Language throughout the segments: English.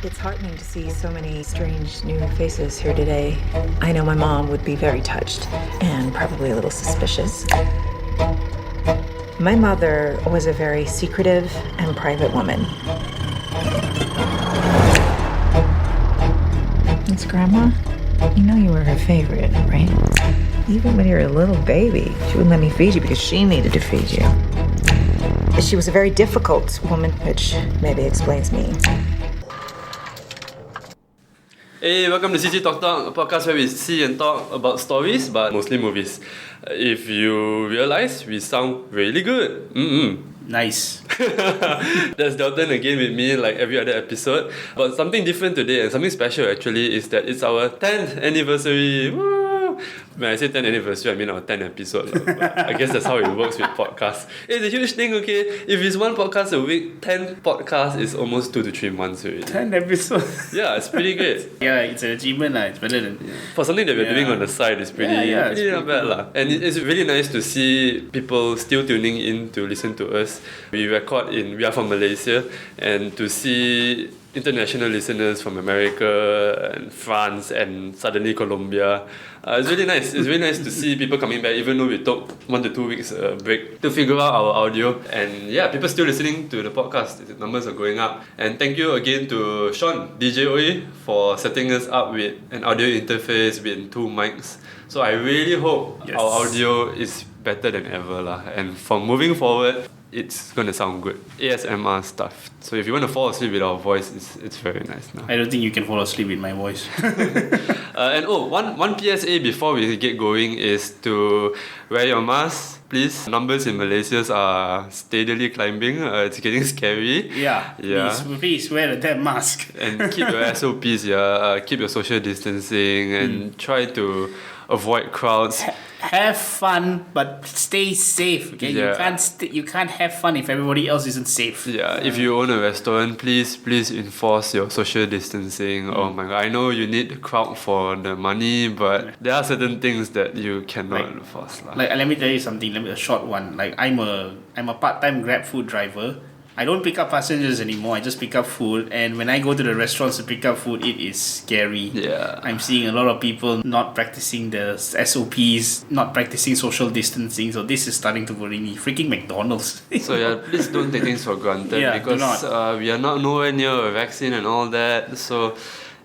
It's heartening to see so many strange new faces here today. I know my mom would be very touched and probably a little suspicious. My mother was a very secretive and private woman. It's Grandma. You know you were her favorite, right? Even when you were a little baby, she wouldn't let me feed you because she needed to feed you. She was a very difficult woman, which maybe explains me. Hey, welcome to CC Talk Talk, a podcast where we see and talk about stories, but mostly movies. If you realize, we sound really good. Nice. That's Dalton again with me like every other episode. But something different today and something special actually is that it's our 10th anniversary. Woo! When I say 10th anniversary, I mean our 10th episode. I guess that's how it works with podcasts. It's a huge thing, okay? If it's one podcast a week, 10 podcasts is almost 2 to 3 months already. 10 episodes. Yeah, it's pretty great. Yeah, it's an achievement. It's better than... For something that we're doing on the side, it's pretty, it's pretty not pretty bad lah. And it's really nice to see people still tuning in to listen to us. We are from Malaysia, and to see international listeners from America and France and suddenly Colombia. It's really nice. It's really nice to see people coming back, even though we took 1 to 2 weeks break to figure out our audio. And yeah, people still listening to the podcast. The numbers are going up. And thank you again to Sean, DJ Oi, for setting us up with an audio interface with 2 mics. So I really hope our audio is better than ever lah. And from moving forward, it's gonna sound good. ASMR stuff. So if you want to fall asleep with our voice, it's very nice now. I don't think you can fall asleep with my voice. One PSA before we get going is to wear your mask, please. Numbers in Malaysia are steadily climbing. It's getting scary. Yeah. Please wear a damn mask. And keep your SOPs. Keep your social distancing and try to avoid crowds. Have fun, but stay safe. Okay, you can't have fun if everybody else isn't safe. Yeah, if you own a restaurant, please enforce your social distancing. Oh my god, I know you need the crowd for the money, but there are certain things that you cannot enforce. Like, let me tell you something. A short one. Like, I'm a part-time Grab food driver. I don't pick up passengers anymore. I just pick up food, and when I go to the restaurants to pick up food, it is scary. Yeah. I'm seeing a lot of people not practicing the SOPs, not practicing social distancing. So this is starting to worry me. Freaking McDonald's. So yeah, please don't take things for granted because we are not nowhere near a vaccine and all that. So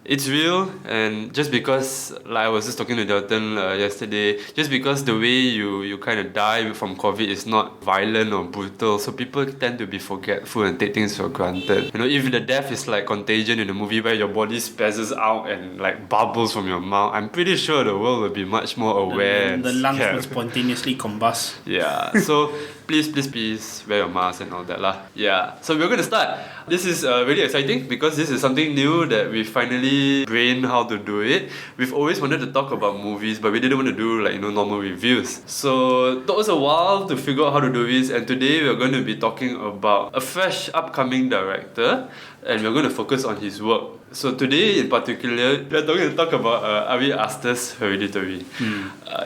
it's real, and just because, like I was just talking to Dalton yesterday, just because the way you kind of die from COVID is not violent or brutal, so people tend to be forgetful and take things for granted. You know, if the death is like Contagion in the movie where your body spazzes out and like bubbles from your mouth, I'm pretty sure the world will be much more aware. The lungs will spontaneously combust. Yeah, so please wear your mask and all that lah. Yeah, so we're going to start. This is really exciting because this is something new that we finally brain how to do it. We've always wanted to talk about movies, but we didn't want to do normal reviews. So it took us a while to figure out how to do this, and today we're going to be talking about a fresh upcoming director, and we're going to focus on his work. So today in particular, we're going to talk about Ari Aster's Hereditary.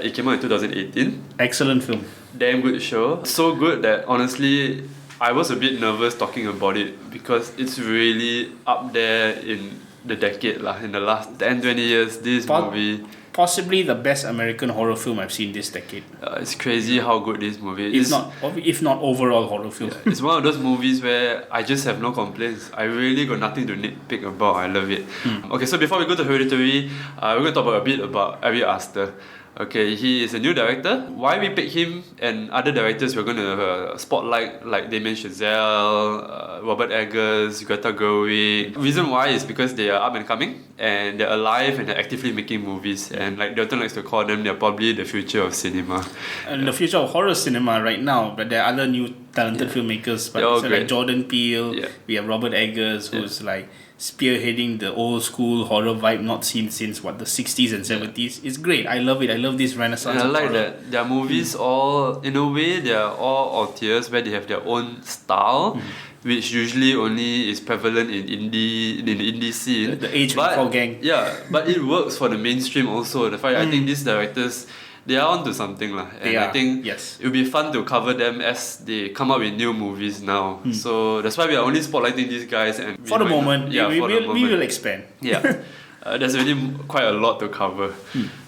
It came out in 2018. Excellent film. Damn good show. So good that honestly, I was a bit nervous talking about it because it's really up there in the decade lah. In the last 10-20 years, this movie... Possibly the best American horror film I've seen this decade. It's crazy how good this movie is. If not overall horror film. Yeah, it's one of those movies where I just have no complaints. I really got nothing to nitpick about. I love it. Okay, so before we go to Hereditary, we're going to talk a bit about Ari Aster. Okay, he is a new director. Why we pick him and other directors we're going to spotlight, like Damien Chazelle, Robert Eggers, Greta Gerwig. Reason why is because they are up and coming and they're alive and they're actively making movies. And like Dalton likes to call them, they're probably the future of cinema. And the future of horror cinema right now, but there are other new talented filmmakers. But so like Jordan Peele, we have Robert Eggers, who's like spearheading the old school horror vibe not seen since the 60s and 70s. It's great. I love it. I love this renaissance. And I like horror. that their movies all, in a way, they are all auteurs where they have their own style, which usually only is prevalent in the indie scene. The age before gang. Yeah, but it works for the mainstream also. The fact I think these directors, they are onto something lah. And I think it would be fun to cover them as they come up with new movies now. So that's why we are only spotlighting these guys. And for the moment, we will expand. Yeah. There's really quite a lot to cover.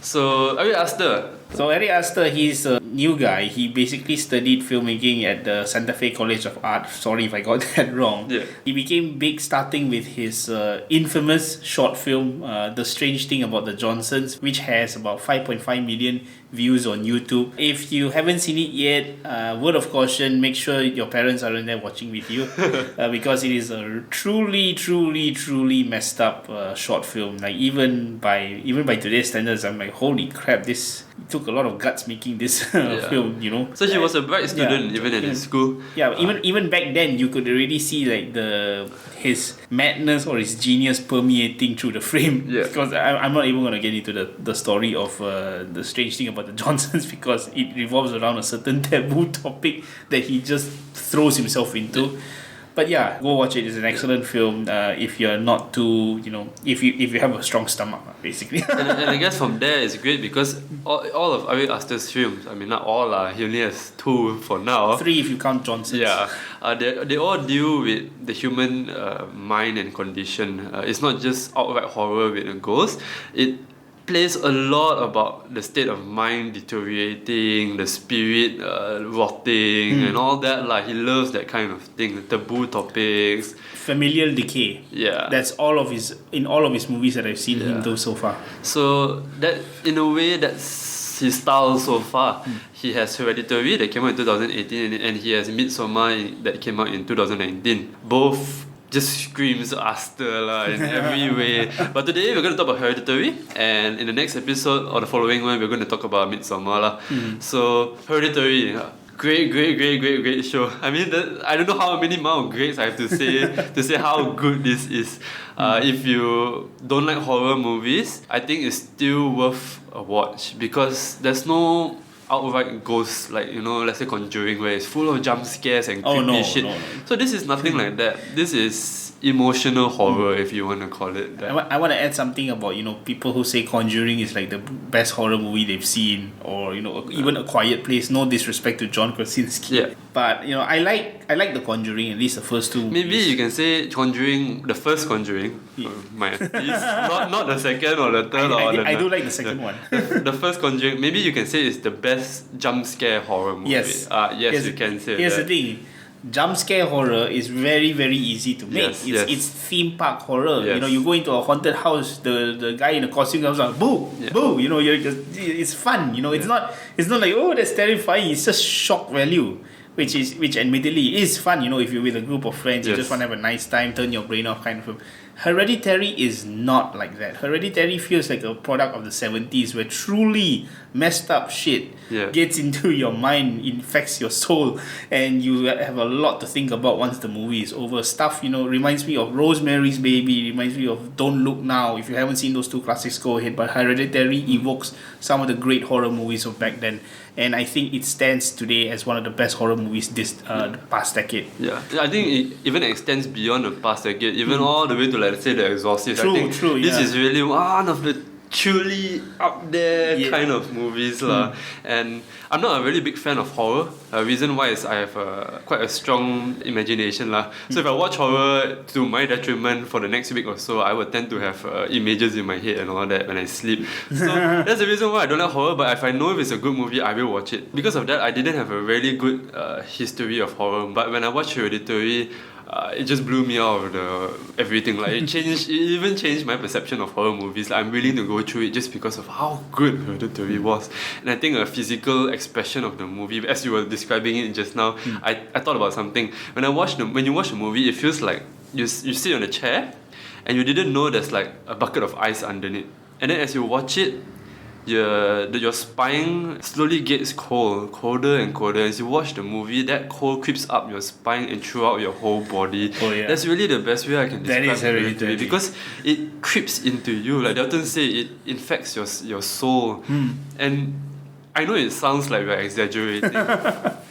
So Ari Aster. So Ari Aster, he's a new guy. He basically studied filmmaking at the Santa Fe College of Art. Sorry if I got that wrong. Yeah. He became big starting with his infamous short film, The Strange Thing About the Johnsons, which has about 5.5 million views on YouTube. If you haven't seen it yet, word of caution, make sure your parents aren't there watching with you because it is a truly messed up short film. Like even by today's standards, I'm like, holy crap, this took a lot of guts making this film, you know. So he was a bright student even in his school. Yeah, even back then you could already see like his madness or his genius permeating through the frame. Yeah. Because I'm not even gonna get into the story of The Strange Thing About the Johnsons because it revolves around a certain taboo topic that he just throws himself into. But yeah, go watch it. It's an excellent film. If you're not too, if you have a strong stomach, basically. and I guess from there it's great because all of Ari Aster's films, I mean not all he only has 2 for now. 3 if you count Johnson's. Yeah, they all deal with the human mind and condition. It's not just outright horror with a ghost. It plays a lot about the state of mind deteriorating, the spirit rotting, and all that. Like he loves that kind of thing, the taboo topics, familial decay. Yeah, that's in all of his movies that I've seen him do so far. So that in a way that's his style so far. He has Hereditary that came out in 2018, and he has Midsommar that came out in 2019. Both just screams Aster in every way. But today we're going to talk about Hereditary, and in the next episode or the following one we're going to talk about Midsommar. So Hereditary, great show. I mean, I don't know how many amount of grades I have to say to say how good this is. If you don't like horror movies, I think it's still worth a watch because there's no outright ghosts like, let's say Conjuring, where it's full of jump scares and creepy shit. No. So this is nothing like that. This is emotional horror, if you want to call it that. I want to add something about people who say Conjuring is like the best horror movie they've seen, or even A Quiet Place. No disrespect to John Krasinski, but I like The Conjuring, at least the first 2 maybe movies. You can say Conjuring, the first Conjuring, not the second or the third. I do like the second one. The first Conjuring, maybe you can say it's the best jump scare horror movie. Yes, you can say here's that. The thing, jump scare horror is very easy to make. It's theme park horror. You go into a haunted house, the guy in the costume comes out, boo, boo. It's fun. It's not like, oh, that's terrifying. It's just shock value, which admittedly is fun. If you're with a group of friends, you just want to have a nice time, turn your brain off kind of film. Hereditary is not like that. Hereditary feels like a product of the 70s where truly messed up shit gets into your mind, infects your soul, and you have a lot to think about once the movie is over. Stuff, reminds me of Rosemary's Baby, reminds me of Don't Look Now. If you haven't seen those 2 classics, go ahead. But Hereditary evokes some of the great horror movies of back then. And I think it stands today as one of the best horror movies the past decade. Yeah, I think it even extends beyond the past decade, even all the way to, let's say, The Exorcist. True, I think this is really one of the truly up there kind of movies. And I'm not a really big fan of horror. Reason why is I have quite a strong imagination. So if I watch horror to my detriment for the next week or so, I would tend to have images in my head and all that when I sleep. So that's the reason why I don't like horror, but if I know if it's a good movie, I will watch it. Because of that, I didn't have a really good history of horror, but when I watched Hereditary, it just blew me out of everything. It even changed my perception of horror movies. I'm willing to go through it just because of how good Hereditary was. And I think a physical expression of the movie, as you were describing it just now, I thought about something. When you watch the movie, it feels like you sit on a chair and you didn't know there's like a bucket of ice underneath. And then as you watch it, your spine slowly gets colder and colder. As you watch the movie, that cold creeps up your spine and throughout your whole body. That's really the best way I can describe Hereditary, because it creeps into you. Like they often say, it infects your soul. And I know it sounds like we're exaggerating.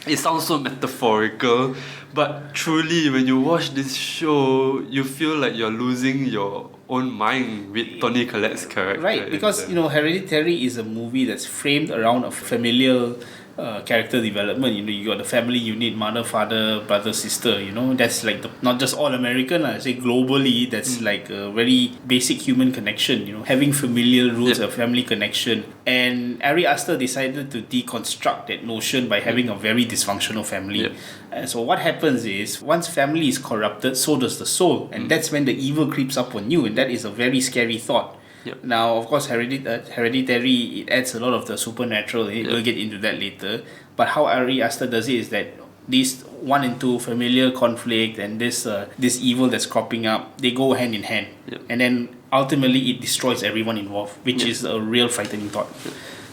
It sounds so metaphorical, but truly, when you watch this show, you feel like you're losing your own mind with Toni Collette's character. Right, because Hereditary is a movie that's framed around a familial character development. You got the family unit, mother, father, brother, sister. That's like not just all American. I say globally, that's like a very basic human connection. Having familial roots, a family connection. And Ari Aster decided to deconstruct that notion by having a very dysfunctional family. Yep. And so what happens is, once family is corrupted, so does the soul, and that's when the evil creeps up on you, and that is a very scary thought. Yep. Now, of course, Hereditary, it adds a lot of the supernatural. We'll get into that later. But how Ari Aster does it is that these 1 and 2 familiar conflict and this evil that's cropping up, they go hand in hand. Yep. And then ultimately it destroys everyone involved, which is a real frightening thought.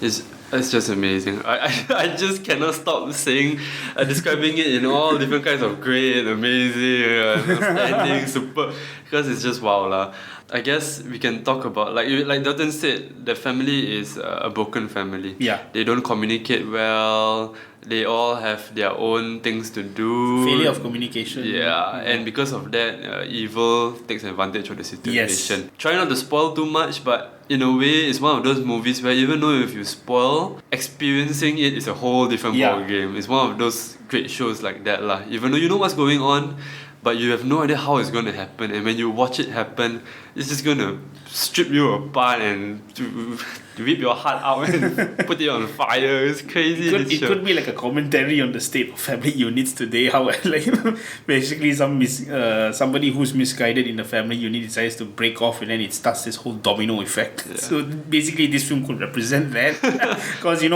It's just amazing. I just cannot stop saying, describing it in all different kinds of great, amazing, outstanding, super, because it's just wow lah. I guess we can talk about, like Dalton said, the family is a broken family. Yeah. They don't communicate well. They all have their own things to do. Failure of communication. Yeah, and because of that, evil takes advantage of the situation. Yes. Try not to spoil too much, but in a way, it's one of those movies where even though if you spoil, experiencing it is a whole different ball game. It's one of those great shows like that lah. Even though you know what's going on, but you have no idea how it's going to happen, and when you watch it happen, it's just going to strip you apart and to rip your heart out and put it on fire. It's crazy. It could be like a commentary on the state of family units today. How basically somebody who's misguided in the family unit decides to break off, and then it starts this whole domino effect. Yeah. So basically, this film could represent that, because you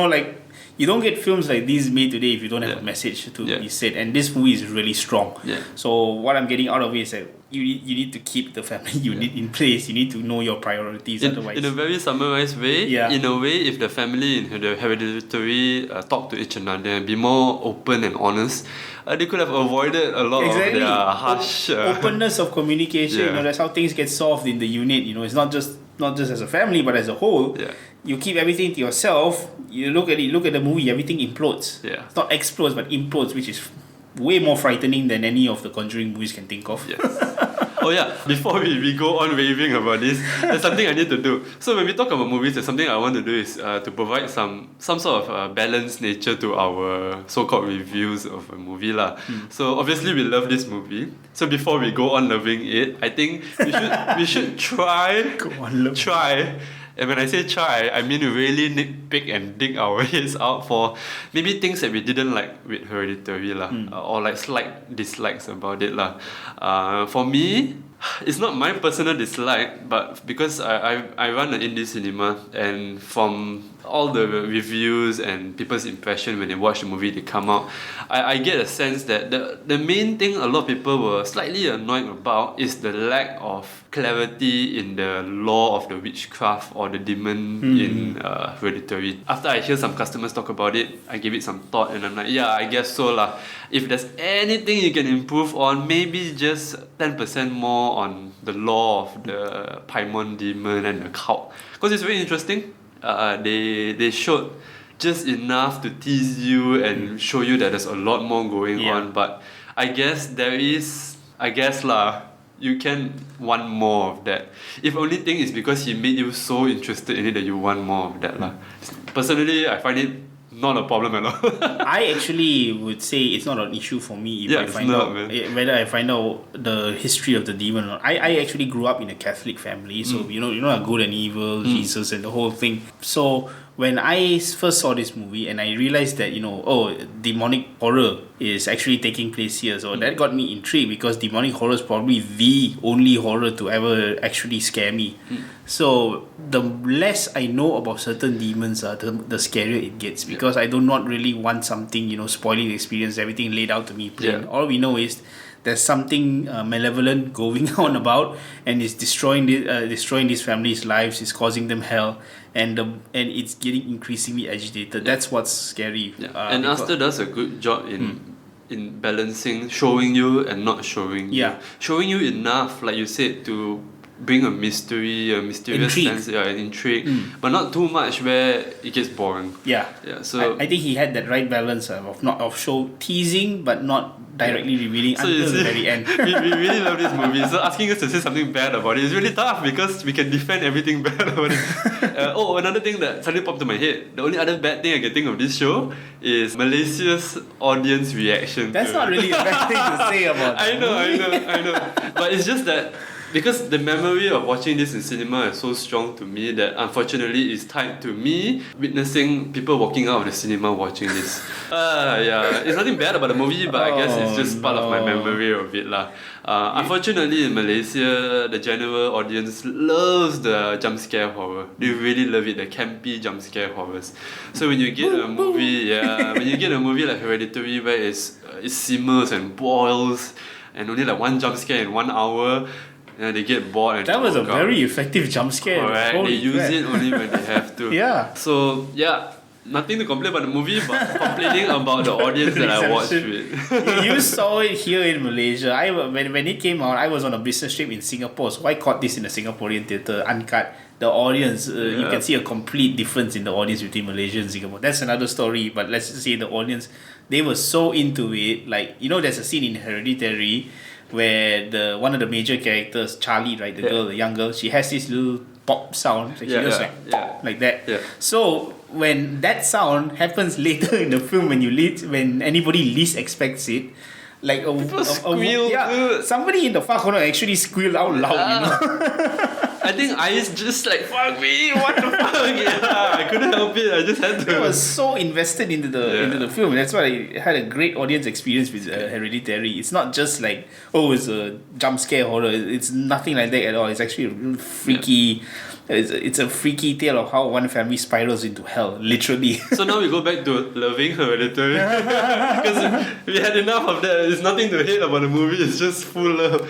don't get films like these made today if you don't have a message to be said. And this movie is really strong. Yeah. So what I'm getting out of it is that you need to keep the family unit in place. You need to know your priorities. Otherwise, in a very summarized way, in a way, if the family in the Hereditary talk to each another and be more open and honest, they could have avoided a lot of their harsh... openness of communication. That's how things get solved in the unit. It's not just as a family, but as a whole. Yeah. You keep everything to yourself. You look at the movie, everything implodes. Yeah. It's not explodes, but implodes, which is way more frightening than any of the Conjuring movies can think of. Yes. Oh yeah, before we go on raving about this, there's something I need to do. So when we talk about movies, there's something I want to do is to provide some sort of balanced nature to our so-called reviews of a movie lah. So obviously we love this movie. So before we go on loving it, I think we should try. And when I say try, I mean really nitpick and dig our heads out for maybe things that we didn't like with Hereditary lah, or like slight dislikes about it lah. For me, it's not my personal dislike, but because I run an indie cinema, and from all the reviews and people's impression when they watch the movie, they come out, I get a sense that the main thing a lot of people were slightly annoyed about is the lack of clarity in the lore of the witchcraft or the demon in Hereditary. After I hear some customers talk about it, I give it some thought, and I'm like, yeah, I guess so lah. If there's anything you can improve on, maybe just 10% more on the lore of the Paimon demon and the cult, because it's very interesting. They showed just enough to tease you and show you that there's a lot more going on, but I guess you can want more of that. If only thing is because he made you so interested in it that you want more of that lah. Personally, I find it not a problem at all. I actually would say it's not an issue for me if I find out whether I find out the history of the demon or not. I actually grew up in a Catholic family, so you know good and evil, Jesus and the whole thing. So when I first saw this movie and I realized that demonic horror is actually taking place here, so that got me intrigued, because demonic horror is probably the only horror to ever actually scare me. So the less I know about certain demons, the scarier it gets, because I do not really want something spoiling the experience, everything laid out to me plain. All we know is there's something malevolent going on about, and it's destroying these families' lives, it's causing them hell, and it's getting increasingly agitated. That's what's scary. And Aster does a good job in balancing showing you and not showing you. Showing you enough, like you said, to bring a mystery, a mysterious Intrigue. sense, yeah, an intrigue, but not too much where it gets boring. Yeah. So I think he had that right balance of show teasing but not directly revealing So you until the see, very end. we really love this movie. So asking us to say something bad about it is really tough because we can defend everything bad about it. Another thing that suddenly popped to my head. The only other bad thing I can think of this show is Malaysia's audience reaction. That's to not it. really a bad thing to say about I know. But it's just that because the memory of watching this in cinema is so strong to me that unfortunately it's tied to me witnessing people walking out of the cinema watching this. Yeah, it's nothing bad about the movie, but I guess it's just part of my memory of it lah. Unfortunately, in Malaysia, the general audience loves the jump scare horror. They really love it, the campy jump scare horrors. So when you get a movie, like Hereditary, where it simmers and boils, and only like one jump scare in 1 hour, and they get bored. And That was a walk out. very effective jump scare. Correct. They use it only when they have to. Yeah. So yeah, nothing to complain about the movie, but complaining about the audience that I watched with. You saw it here in Malaysia. When it came out, I was on a business trip in Singapore, so I caught this in a Singaporean theatre, uncut. The audience, you can see a complete difference in the audience between Malaysia and Singapore. That's another story, but let's just say the audience, they were so into it. Like, there's a scene in Hereditary where one of the major characters, Charlie, right, the girl, the young girl, she has this little pop sound. Like she goes like that. Yeah. So when that sound happens later in the film, when anybody least expects it, like squeal. somebody in the far corner actually squealed out loud. I think I just like, fuck me, what the fuck? Yeah, I couldn't help it. I just had to. I was so invested into the film. That's why I had a great audience experience with Hereditary. It's not just like, it's a jump scare horror. It's nothing like that at all. It's actually a real freaky. It's a freaky tale of how one family spirals into hell, literally. So now we go back to loving Hereditary because we had enough of that. There's nothing to hate about the movie. It's just full love.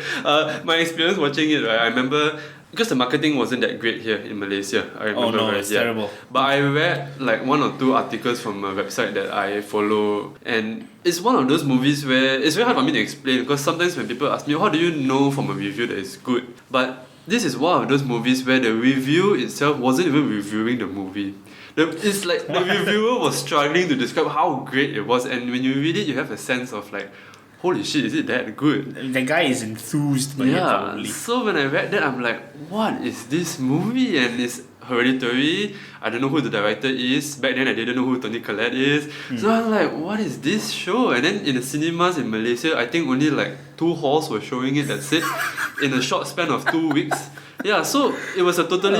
My experience watching it, right? I remember because the marketing wasn't that great here in Malaysia. I remember. It's terrible. But I read like 1 or 2 articles from a website that I follow, and it's one of those movies where it's very hard for me to explain because sometimes when people ask me, how do you know from a review that it's good? But this is one of those movies where the review itself wasn't even reviewing the movie. It's like the reviewer was struggling to describe how great it was, and when you read it, you have a sense of like, holy shit, is it that good? The guy is enthused by it probably. So when I read that, I'm like, what is this movie? And it's Hereditary. I don't know who the director is. Back then I didn't know who Toni Collette is. So I'm like, what is this show? And then in the cinemas in Malaysia, I think only like 2 halls were showing it, that's it. In a short span of 2 weeks. Yeah, so it was a totally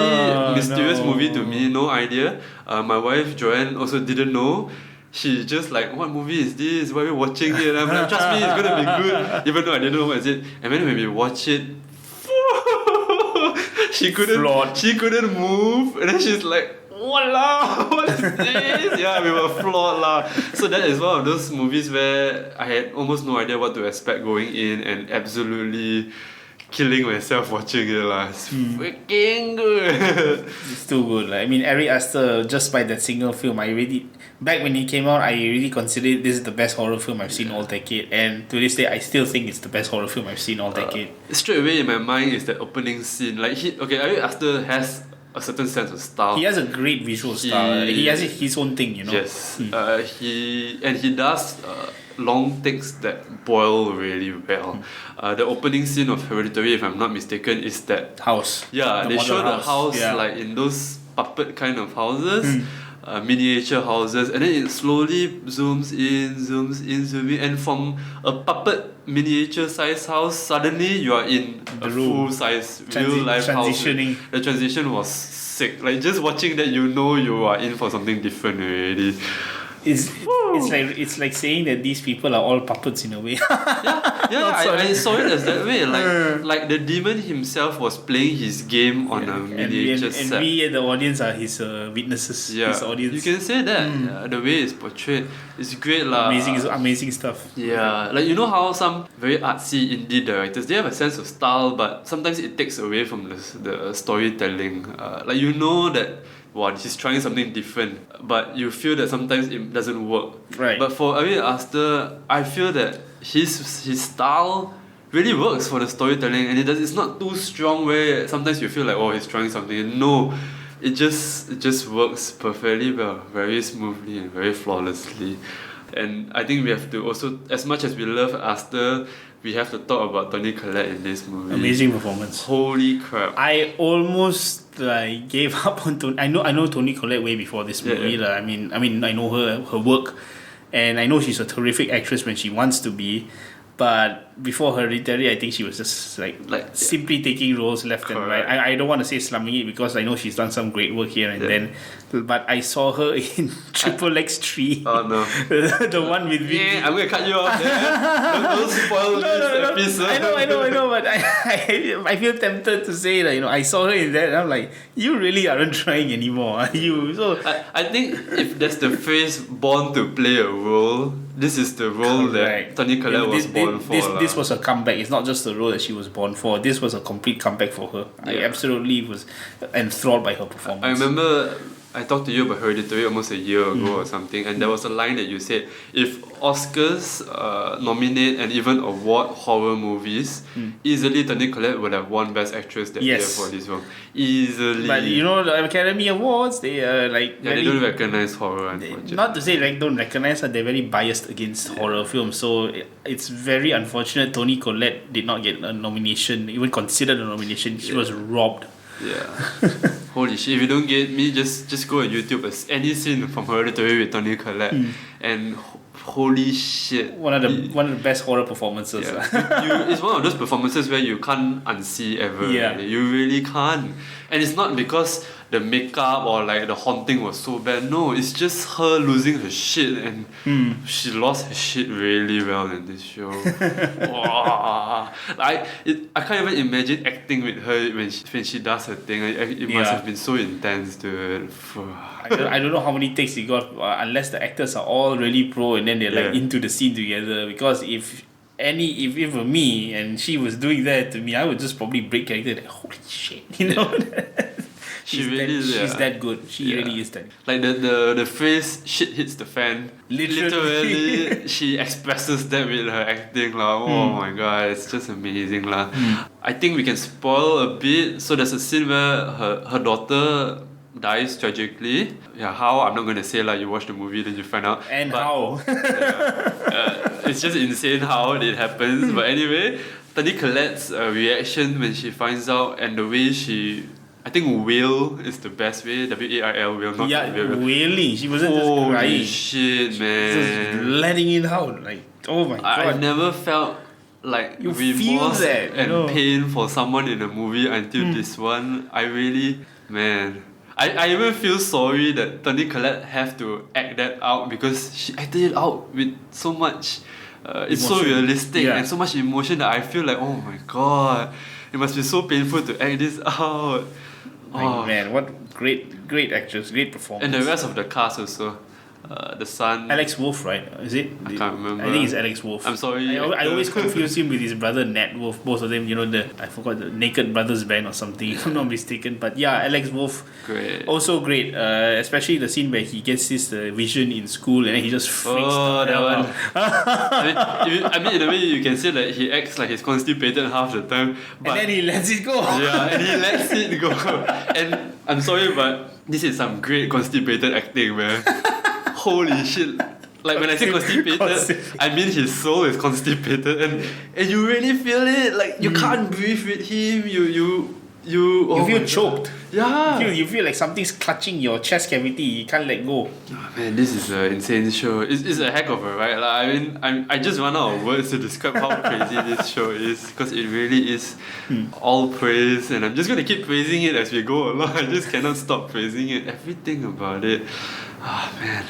mysterious movie to me, no idea. My wife Joanne also didn't know. She just like, what movie is this? Why are we watching it? And I'm like, trust me, it's gonna be good. Even though I didn't know what is it. And then when we watch it, she couldn't move. And then she's like, walao, what is this? Yeah, we were flawed lah. So that is one of those movies where I had almost no idea what to expect going in, and absolutely killing myself watching it lah. It's freaking good. It's too good. Like, I mean, Ari Aster, just by that single film, back when it came out, I really considered this is the best horror film I've seen all decade. And to this day, I still think it's the best horror film I've seen all decade. Straight away in my mind is that opening scene. Like Ari Aster has a certain sense of style. He has a great visual style. He has his own thing, Yes. He does long takes that boil really well. The opening scene of Hereditary, if I'm not mistaken, is that house. Yeah, they show the house yeah. like in those puppet kind of houses. Miniature houses, and then it slowly zooms in, zooms in, and from a puppet miniature size house, suddenly you are in a full size real life house. The transition was sick. Like just watching that, you are in for something different already. It's like saying that these people are all puppets in a way. I saw it as that way. Like the demon himself was playing his game on a miniature set. And we, the audience, are his witnesses. Yeah, his audience. You can say that. The way it's portrayed, it's great lah. Amazing stuff. Yeah, like how some very artsy indie directors, they have a sense of style, but sometimes it takes away from the storytelling. Like that. Wow, he's trying something different, but you feel that sometimes it doesn't work. Right. But for Ari Aster, I feel that his style really works for the storytelling, and it's not too strong where sometimes you feel like, oh, he's trying something. No, it just works perfectly well, very smoothly and very flawlessly. And I think we have to also, as much as we love Aster, we have to talk about Toni Collette in this movie. Amazing performance. Holy crap! I almost gave up on Toni. I know Toni Collette way before this movie. Yeah. I mean I know her work, and I know she's a terrific actress when she wants to be. But before Hereditary, I think she was just like simply taking roles left and right. I don't want to say slumming it because I know she's done some great work here and then. But I saw her in Triple X 3. Oh no. The one with Yeah, I'm gonna cut you off there. Don't spoil this episode. I know, but I feel tempted to say that, I saw her in that and I'm like, you really aren't trying anymore, are you? So I think if there's the phrase born to play a role, this is the role that Toni Collette was born for. This was a comeback. It's not just the role that she was born for. This was a complete comeback for her. I absolutely was enthralled by her performance. I remember I talked to you about Hereditary almost a year ago or something, and there was a line that you said, if Oscars nominate and even award horror movies, easily Toni Collette would have won Best Actress that year for this one. Easily. But the Academy Awards, they are they don't recognize horror, unfortunately. Not to say don't recognize, but they're very biased against horror films. So it's very unfortunate Toni Collette did not get a nomination, even considered a nomination. She was robbed. Yeah. Holy shit, if you don't get me, just go on YouTube, any scene from Hereditary with Toni Collette, and holy shit. One of the best horror performances. Yeah. It's one of those performances where you can't unsee ever. Yeah. Really. You really can't. And it's not because the makeup or the haunting was so bad. No, it's just her losing her shit, and she lost her shit really well in this show. Wow. I can't even imagine acting with her when she does her thing. It must have been so intense, dude. I don't know how many takes he got, unless the actors are all really pro and then they're into the scene together. Because if it were me and she was doing that to me, I would just probably break character. Like, holy shit, She's that good. She really is that good. Like the phrase "shit hits the fan." Literally, she expresses that with her acting. Oh my god, it's just amazing. I think we can spoil a bit. So there's a scene where her daughter dies tragically. Yeah, how? I'm not gonna say you watch the movie then you find out. And how? It's just insane how it happens. But anyway, Toni Collette's reaction when she finds out, and the way I think wail is the best way. W-A-I-L, wail, not wail. Wailing. She wasn't just crying. Holy shit, man. Just letting it out. Oh my god. I never felt remorse and pain for someone in a movie until this one. I really, man. I even feel sorry that Toni Collette have to act that out because she acted it out with so much. It's so realistic and so much emotion that I feel like, oh my god, it must be so painful to act this out. Man, what great actress, great performance. And the rest of the cast also. The son. Alex Wolff, right? Is it? I can't remember. I think it's Alex Wolff. I'm sorry. I always confuse him with his brother Nat Wolff. Both of them, I forgot, the Naked Brothers band or something, if I'm not mistaken. But yeah, Alex Wolff. Great. Also great. Especially the scene where he gets this vision in school and then he just freaks the hell out. I mean, in a way, you can say that he acts like he's constipated half the time. But and then he lets it go. Yeah, and he lets it go. And I'm sorry, but this is some great constipated acting, man. Holy shit. When I say constipated, I mean his soul is constipated and you really feel it. You can't breathe with him. You feel choked. Yeah. You feel like something's clutching your chest cavity. You can't let go. Oh, man, this is an insane show. It's a heck of a ride. I mean, I just run out of words to describe how crazy this show is because it really is all praise, and I'm just gonna keep praising it as we go along. I just cannot stop praising it. Everything about it. Man.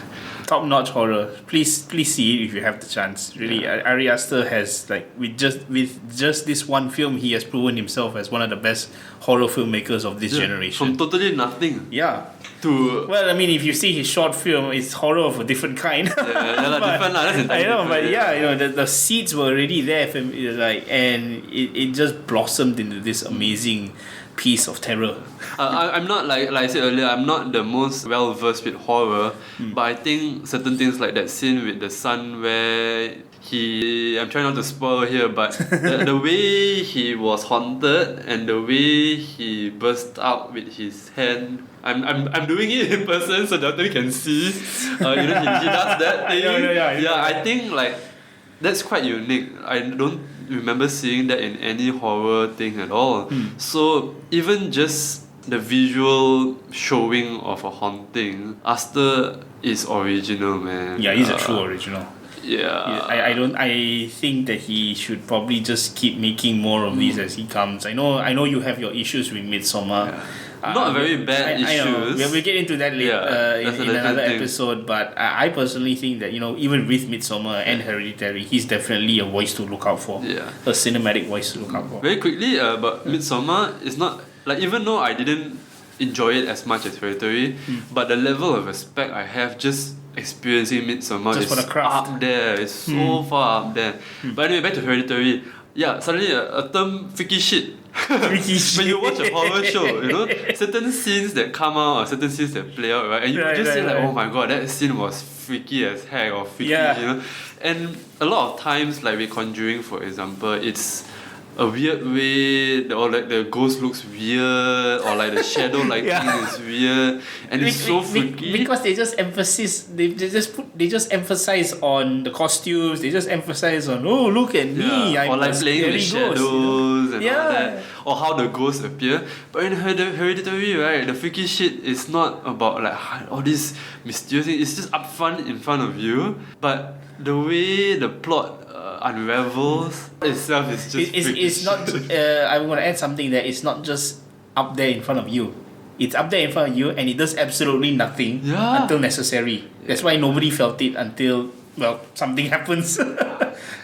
Top-notch horror. Please see it if you have the chance. Really, Ari Aster has with just this one film, he has proven himself as one of the best horror filmmakers of this generation. From totally nothing. Yeah. Well, I mean, if you see his short film, it's horror of a different kind. Different. That's I know, but the seeds were already there, and it just blossomed into this amazing piece of terror. I'm not like I said earlier, I'm not the most well versed with horror, but I think certain things like that scene with the son where I'm trying not to spoil here, but the way he was haunted and the way he burst out with his hand. I'm doing it in person so that you can see. He does that thing. I think like that's quite unique. I don't remember seeing that in any horror thing at all. So even just the visual showing of a haunting, Aster is original, man. Yeah, he's a true original. Yeah. I think that he should probably just keep making more of these as he comes. I know you have your issues with Midsommar. Yeah. Not very bad issues. I know. We'll get into that later in another episode. But I personally think that even with Midsommar and Hereditary, he's definitely a voice to look out for. Yeah. A cinematic voice to look out for. Very quickly, but Midsommar is not like, even though I didn't enjoy it as much as Hereditary, but the level of respect I have just experiencing Midsommar just is for the craft. up there. It's so far up there. But anyway, back to Hereditary. Yeah, suddenly a term freaky shit. When you watch a horror show, certain scenes that come out or certain scenes that play out, right? And you just say like, oh my god, that scene was freaky as heck or freaky, And a lot of times, like with Conjuring, for example, it's a weird way, or like the ghost looks weird, or like the shadow lighting is weird, and it's so freaky. Because they just emphasize on the costumes. They just emphasize on, oh, look at me, I'm or like playing with shadows and all that, or how the ghosts appear. But in Hereditary, right, the freaky shit is not about like all these mysterious things. It's just upfront in front of you, but the way the plot unravels itself is just it's not I'm going to add something there. It's not just up there in front of you. It's up there in front of you and it does absolutely nothing until necessary. That's why nobody felt it until something happens.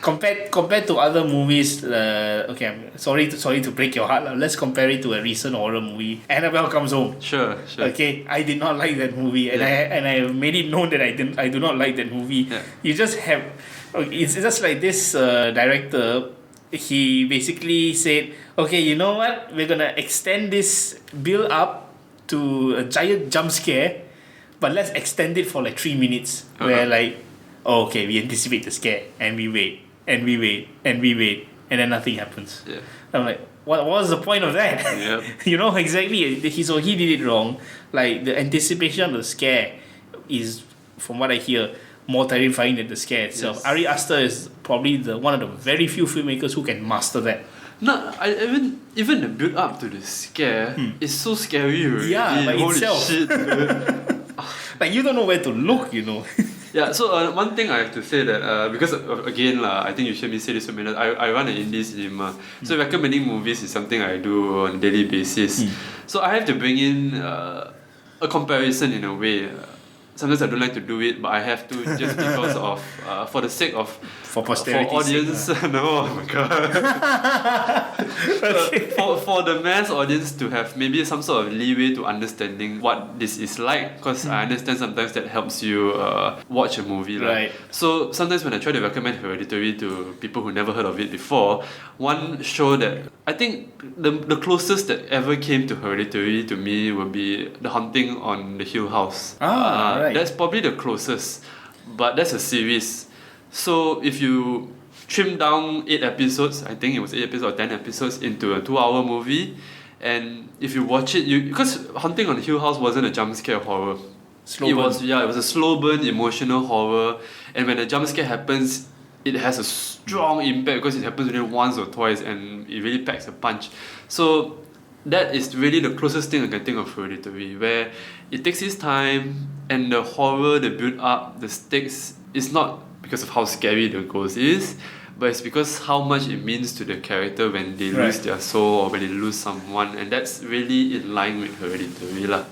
compared to other movies, okay, I'm sorry to break your heart. Let's compare it to a recent horror movie, Annabelle Comes Home. Sure. Okay, I did not like that movie, and I made it known that I do not like that movie. You just have. It's just like this director, he basically said, okay, you know what? We're going to extend this build up to a giant jump scare, but let's extend it for like 3 minutes. Where like, okay, we anticipate the scare, and we wait, and we wait, and we wait, and then nothing happens. Yeah. I'm like, what was the point of that? Yep. Exactly. So he did it wrong. Like, the anticipation of the scare is, from what I hear, more terrifying than the scare itself. Yes. Ari Aster is probably one of the very few filmmakers who can master that. No, even the build up to the scare is so scary already. Yeah, by Holy itself. shit. Like, you don't know where to look, Yeah, so one thing I have to say that because again I think you heard me say this a minute. I run an indie cinema, so recommending movies is something I do on a daily basis. So I have to bring in a comparison in a way. Sometimes I don't like to do it, but I have to just because of for the sake of for posterity, for audience. No, oh my god. For the mass audience to have maybe some sort of leeway to understanding what this is like, because I understand sometimes that helps you watch a movie. Right. So sometimes when I try to recommend Hereditary to people who never heard of it before, one show that I think the closest that ever came to Hereditary to me would be The Haunting on the Hill House. Right. That's probably the closest, but that's a series. So if you trim down 8 episodes, I think it was 8 episodes or 10 episodes into a 2-hour movie, and if you watch it, because Haunting on the Hill House wasn't a jump scare horror. It was a slow burn emotional horror, and when a jump scare happens, it has a strong impact because it happens only once or twice, and it really packs a punch. So that is really the closest thing I can think of Hereditary, where it takes its time, and the horror, the build up, the stakes is not because of how scary the ghost is, but it's because how much it means to the character when they lose their soul or when they lose someone, and that's really in line with Hereditary lah.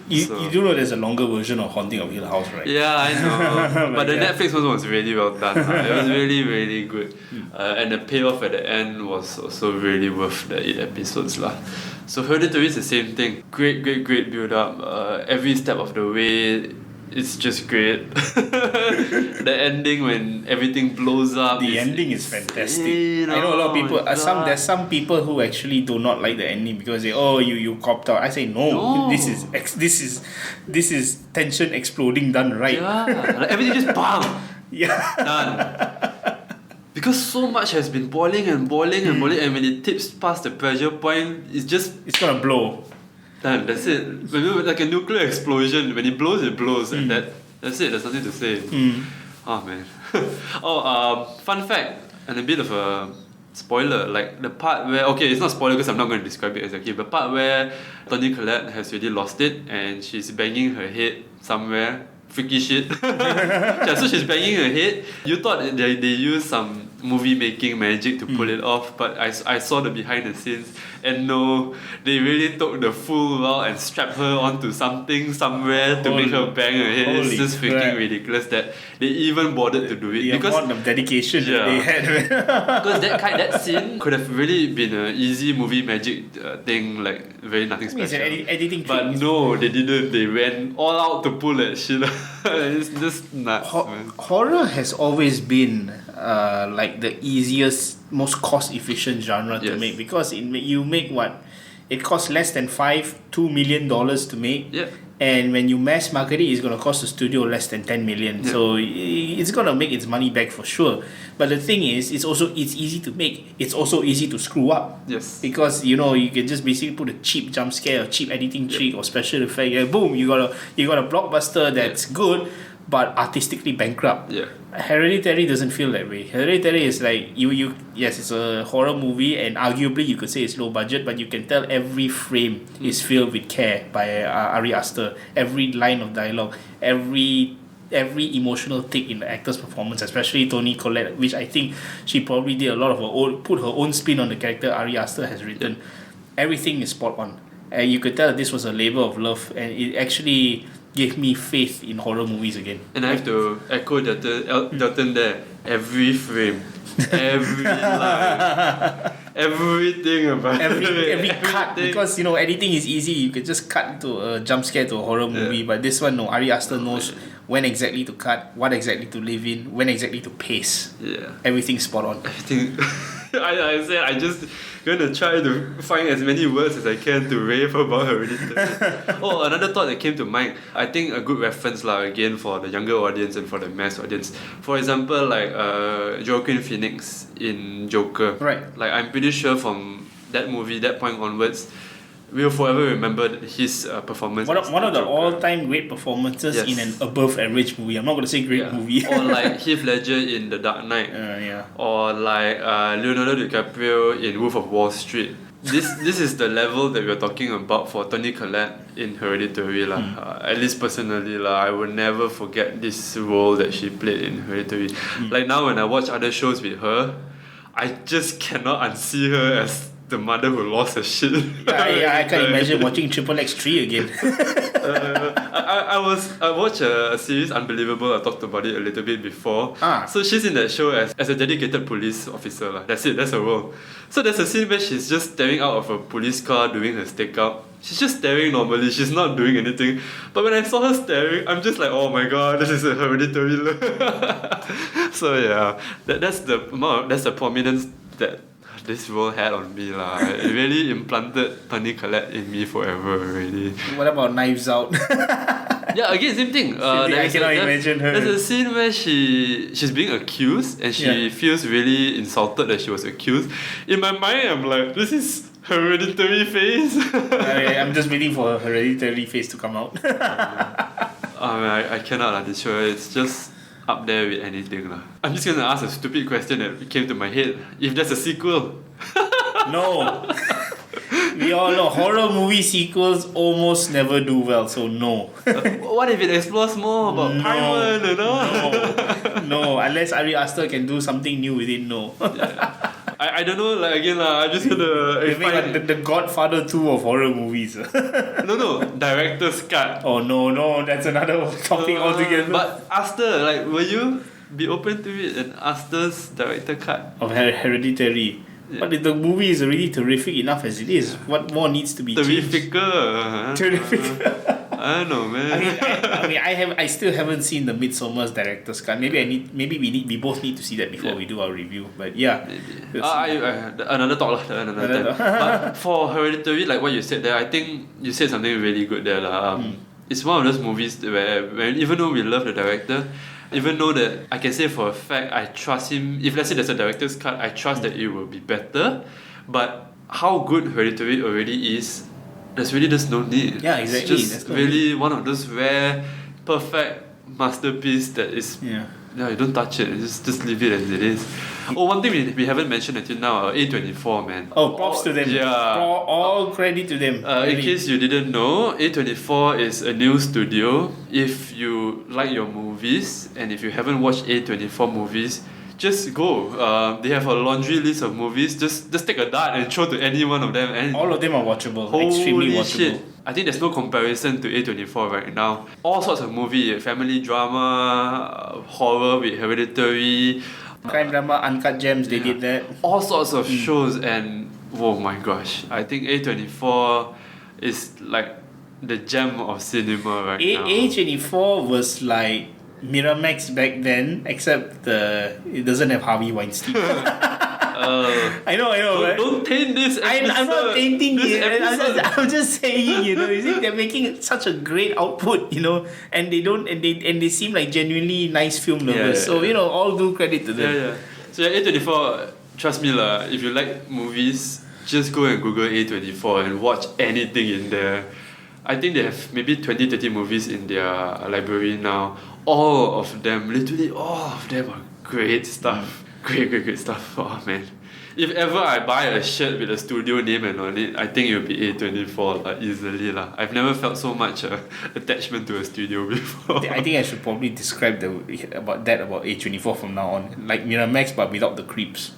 You do know there's a longer version of Haunting of Hill House, right? Yeah, I know. But the Netflix one was really well done. It was really, really good. And the payoff at the end was also really worth the 8 episodes lah. So Hereditary is the same thing. Great build up. Every step of the way, it's just great. The ending when everything blows up. The ending is fantastic. I know a lot of people. There's some people who actually do not like the ending because they you copped out. I say no. This is tension exploding done right. Yeah, like everything just bam. Yeah. Done. because so much has been boiling and boiling and boiling, and when it tips past the pressure point, it's gonna blow. Done. That's it. Like a nuclear explosion. When it blows, and that's it. There's nothing to say. Oh man. Fun fact and a bit of a spoiler. Like the part where it's not spoiler because I'm not going to describe it exactly. But part where Toni Collette has already lost it and she's banging her head somewhere. Freaky shit. Yeah, so she's banging her head. You thought they used some movie making magic to pull it off, but I saw the behind the scenes, and no, they really took the full route and strapped her onto something somewhere to make her bang her head. It's just freaking ridiculous that they even bothered to do it. The amount of dedication that they had. Because that scene could have really been an easy movie magic thing, like very nothing special. It's an editing trick. But no, they didn't. They went all out to pull that shit. It's just nuts, man. Horror has always been like the easiest, most cost-efficient genre to make, because you make what? It costs less than $2 million to make. Yeah. And when you mass market it, it's going to cost the studio less than 10 million. Yeah. So it's going to make its money back for sure. But the thing is, it's easy to make. It's also easy to screw up. Yes. Because you can just basically put a cheap jump scare or cheap editing trick or special effect. And boom, you got a blockbuster that's good but artistically bankrupt. Yeah. Hereditary doesn't feel that way. Hereditary is like yes, it's a horror movie, and arguably you could say it's low budget, but you can tell every frame is filled with care by Ari Aster. Every line of dialogue, every emotional tick in the actor's performance, especially Toni Collette, which I think she probably did a lot of put her own spin on the character Ari Aster has written. Everything is spot on. And you could tell that this was a labor of love, and it actually gave me faith in horror movies again. And I have to echo Delton there. Every frame, every line, everything about every cut, because editing is easy. You could just cut into a jump scare to a horror movie, but this one, no. Ari Aster knows when exactly to cut, what exactly to leave in, when exactly to pace. Yeah, everything's spot on. Everything. I said I just gonna try to find as many words as I can to rave about Hereditary. Another thought that came to mind. I think a good reference again for the younger audience and for the mass audience. For example, like Joaquin Phoenix in Joker. Right. Like I'm pretty sure from that movie, that point onwards, we'll forever remember his performance. One of the all-time great performances in an above-average movie. I'm not going to say great movie. Or like Heath Ledger in The Dark Knight. Or like Leonardo DiCaprio in Wolf of Wall Street. This is the level that we're talking about for Toni Collette in Hereditary. At least personally, I will never forget this role that she played in Hereditary. Like now when I watch other shows with her, I just cannot unsee her as the mother who lost her shit. I can't imagine watching Triple X3 again. I watched a series Unbelievable. I talked about it a little bit before. So she's in that show as a dedicated police officer. That's it, that's her role. So there's a scene where she's just staring out of a police car doing her stakeout. She's just staring normally, she's not doing anything. But when I saw her staring, I'm just like, oh my god, this is a Hereditary look. So yeah, that's the prominence that this role had on me. It really implanted Toni Collette in me forever already. What about Knives Out? Yeah, again, same thing. I cannot imagine her. There's a scene where she's being accused and she feels really insulted that she was accused. In my mind, I'm like, this is Hereditary face. I'm just waiting for Hereditary face to come out. I cannot, this show. It's just up there with anything. I'm just gonna ask a stupid question that came to my head. If there's a sequel. No. We all know horror movie sequels almost never do well, so no. What if it explores more about Paimon? No, unless Ari Aster can do something new with it, no. I don't know, I'm just gonna find the Godfather 2 of horror movies. No, director's cut. Oh no, that's another topic altogether. But Aster, will you be open to it? An Aster's director cut of Hereditary. Yeah. But the movie is already terrific enough as it is. What more needs to be terrific? Terrific. I don't know, man. I still haven't seen the Midsommar's director's cut. Maybe we both need to see that before we do our review. But yeah, maybe. Another talk another time. But for Hereditary, like what you said there, I think you said something really good there. It's one of those movies where even though we love the director, Even though that I can say for a fact I trust him. If let's say there's a director's cut, I trust that it will be better. But how good Hereditary already is, there's really just no need. Yeah, exactly. It's just really one of those rare, perfect masterpiece that is. Yeah, you don't touch it. Just leave it as it is. Oh, one thing we haven't mentioned until now, A24, man. Oh, props to them. Yeah. All credit to them. In case you didn't know, A24 is a new studio. If you like your movies and if you haven't watched A24 movies, just go. They have a laundry list of movies. Just take a dart and throw to any one of them. And all of them are watchable. Holy extremely watchable. Shit. I think there's no comparison to A24 right now. All sorts of movie, family drama, horror with Hereditary, crime drama, Uncut Gems, they did that. All sorts of shows, and oh my gosh, I think A24 is like the gem of cinema right now. A24 was like Miramax back then, except it doesn't have Harvey Weinstein. I know. Don't taint this episode. I'm not tainting it. I'm just saying, you see, they're making such a great output, and they seem like genuinely nice film lovers. So all due credit to them. Yeah. So A24, trust me lah. If you like movies, just go and Google A24 and watch anything in there. I think they have maybe 20-30 movies in their library now. All of them, literally all of them are great stuff. Great stuff. Oh man. If ever I buy a shirt with a studio name and on it, I think it will be A24 easily lah. I've never felt so much attachment to a studio before. I think I should probably describe about A24 from now on, like Miramax but without the creeps.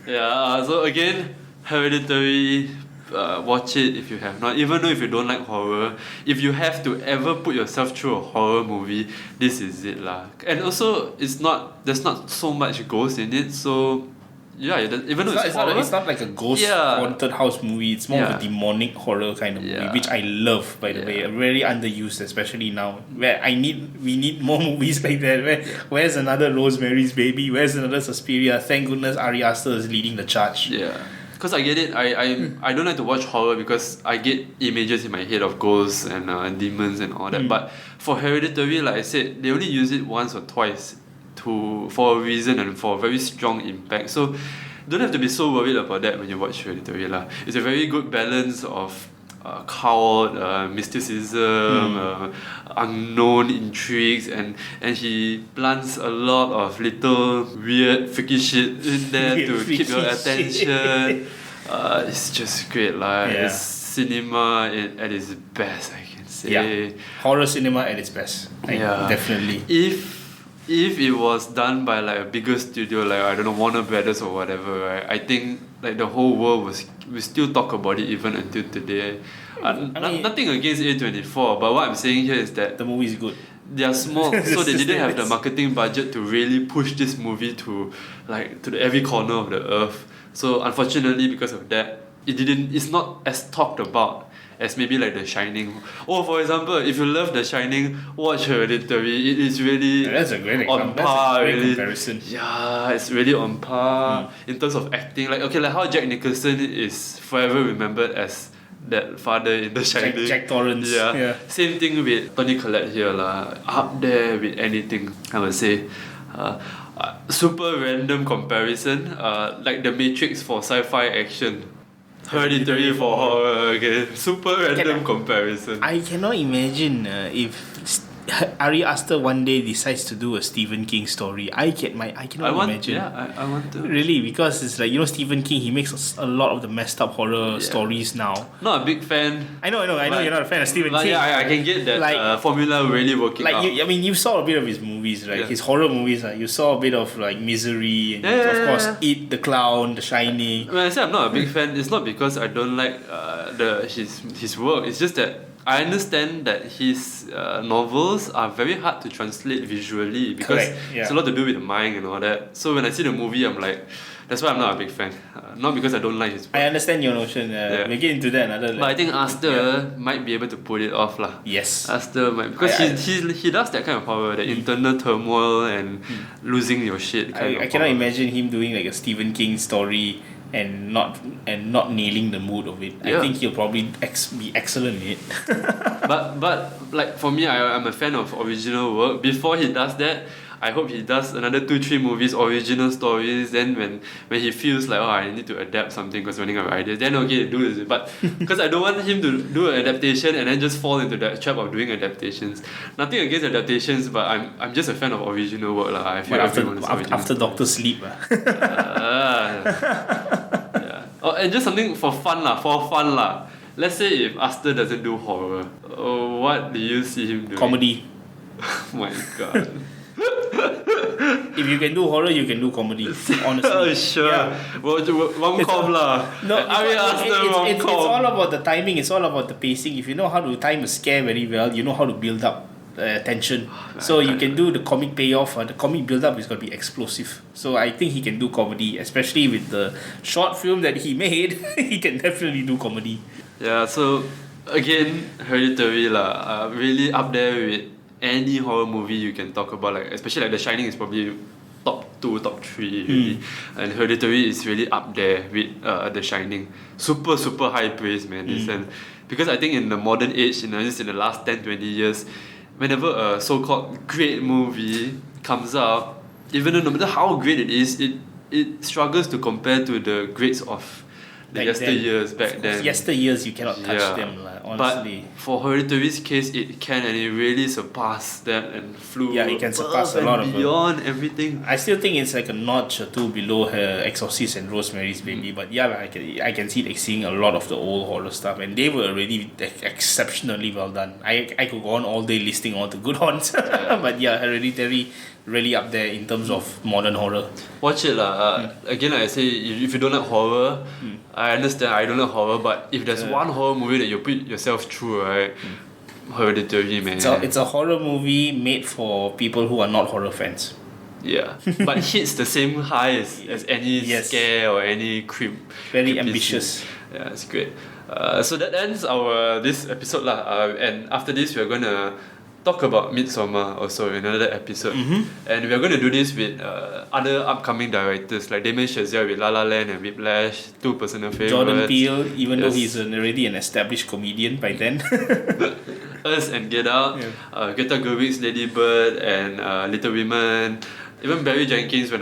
Yeah. So again, Hereditary. Watch it if you have not. Even though if you don't like horror, if you have to ever put yourself through a horror movie, this is it lah. And also, there's not so much ghost in it, so yeah. Even though it's not like a ghost haunted house movie. It's more of a demonic horror kind of movie, which I love, by the way. Very underused, especially now, where we need more movies like that. Where's another Rosemary's Baby? Where's another Suspiria? Thank goodness Ari Aster is leading the charge. Yeah. Because I get it, I don't like to watch horror because I get images in my head of ghosts and demons and all that. But for Hereditary, like I said, they only use it once or twice for a reason and for a very strong impact. So don't have to be so worried about that when you watch Hereditary lah. It's a very good balance of cult, mysticism, unknown intrigues, and he plants a lot of little weird freaky shit in there to keep your attention. It's just great lah. It's cinema at its best, I can say. Yeah. Horror cinema at its best. Definitely. If it was done by like a bigger studio, like I don't know, Warner Brothers or whatever, right? I think like the whole world we still talk about it even until today. Nothing against A24, but what I'm saying here is that the movie is good. They are small, so they didn't have the marketing budget to really push this movie to every corner of the earth. So unfortunately, because of that, it's not as talked about as maybe like The Shining. Oh, for example, if you love The Shining, watch Hereditary. It is really that's a great on par. That's a great comparison. Yeah, it's really on par in terms of acting. Like how Jack Nicholson is forever remembered as that father in The Shining. Jack Torrance. Yeah. Same thing with Toni Collette here lah. Up there with anything, I would say. Super random comparison. Like The Matrix for sci-fi action. Hereditary for horror. Okay, super random comparison. I cannot imagine if Ari Aster one day decides to do a Stephen King story. I cannot imagine. Yeah, I want to. Really, because it's like, Stephen King, he makes a lot of the messed up horror stories now. Not a big fan. I know you're not a fan of Stephen King. Yeah, I can get that formula really working out. You saw a bit of his movies, right? Yeah. His horror movies, you saw a bit of like Misery, and of course It, The Clown, The Shining. When I say I'm not a big fan, it's not because I don't like his work. It's just that I understand that his novels are very hard to translate visually because it's a lot to do with the mind and all that. So when I see the movie, I'm like, that's why I'm not a big fan. Not because I don't like his work. I understand your notion. We'll get into that another. But I think Aster might be able to pull it off lah. Yes. Aster might, because he does that kind of horror, the internal turmoil and losing your shit. I cannot imagine him doing like a Stephen King story and not nailing the mood of it. I Yeah. think he'll probably be excellent in it. But like for me, I'm a fan of original work. Before he does that, I hope he does another 2-3 movies, original stories. Then when he feels like, oh, I need to adapt something because running out of ideas, then okay, do this. But because I don't want him to do an adaptation and then just fall into that trap of doing adaptations. Nothing against adaptations, but I'm just a fan of original work lah. I feel But everyone is original. after Doctor Sleep, Yeah. Oh, and just something for fun lah. Let's say if Aster doesn't do horror, what do you see him doing? comedy. Oh my god. If you can do horror, you can do comedy. Honestly, Oh, sure. Yeah. Well, rom-com lah. No, I mean, Aster it's rom-com. all about the timing. It's all about the pacing. If you know how to time a scare very well, you know how to build up tension. So you can do the comic payoff. The comic build up is going to be explosive. So I think he can do comedy, especially with the short film that he made. He can definitely do comedy. Yeah, so again, Hereditary lah, really up there with any horror movie you can talk about. Like especially like The Shining is probably top 2, top 3 really, and Hereditary is really up there with The Shining. Super high praise, man. Listen, because I think in the modern age, just in the last 10-20 years, whenever a so-called great movie comes out, even though no matter how great it is, it struggles to compare to the greats of the yesteryears back then. Yesteryears, you cannot touch them, honestly. But for Hereditary's case, it can, and it really surpassed that and flew. Yeah, it can surpass a lot of beyond everything. I still think it's like a notch or two below her Exorcist and Rosemary's Baby, but yeah, I can see like seeing a lot of the old horror stuff, and they were already exceptionally well done. I could go on all day listing all the good ones, but yeah, Hereditary really up there in terms of modern horror. Watch it lah. Again, like I say, if you don't like horror, I understand. I don't like horror, but if there's one horror movie that you put yourself through, right, Hereditary, man. It's a horror movie made for people who are not horror fans. Yeah, but hits the same high as any scare or any creep. Very ambitious. Yeah, it's great. So that ends our this episode lah. And after this, we're gonna talk about Midsommar also in another episode. And we're going to do this with other upcoming directors like Damien Chazelle with La La Land and Whiplash, 2 personal favorites. Jordan Peele, even though he's already an established comedian by then. Us and Get Out, Greta Gerwig's Lady Bird and Little Women. Even Barry Jenkins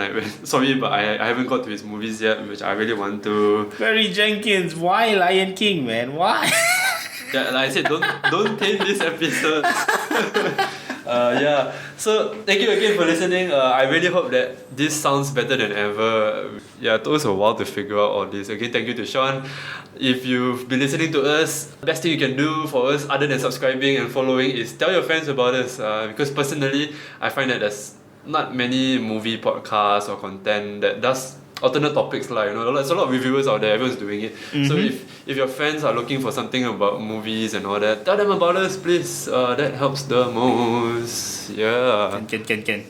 sorry, but I haven't got to his movies yet, which I really want to. Barry Jenkins, why Lion King, man? Why? Yeah, like I said, don't taint this episode. Yeah. So thank you again for listening. I really hope that this sounds better than ever. Yeah, it took us a while to figure out all this. Again, thank you to Sean. If you've been listening to us, the best thing you can do for us other than subscribing and following is tell your friends about us. Because personally, I find that there's not many movie podcasts or content that does alternate topics like, there's a lot of reviewers out there, everyone's doing it. So if your friends are looking for something about movies and all that, tell them about us, please. That helps the most. Yeah. Can.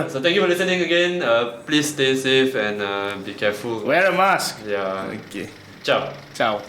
So thank you for listening again. Please stay safe and be careful. Wear a mask. Yeah. Okay. Ciao. Ciao.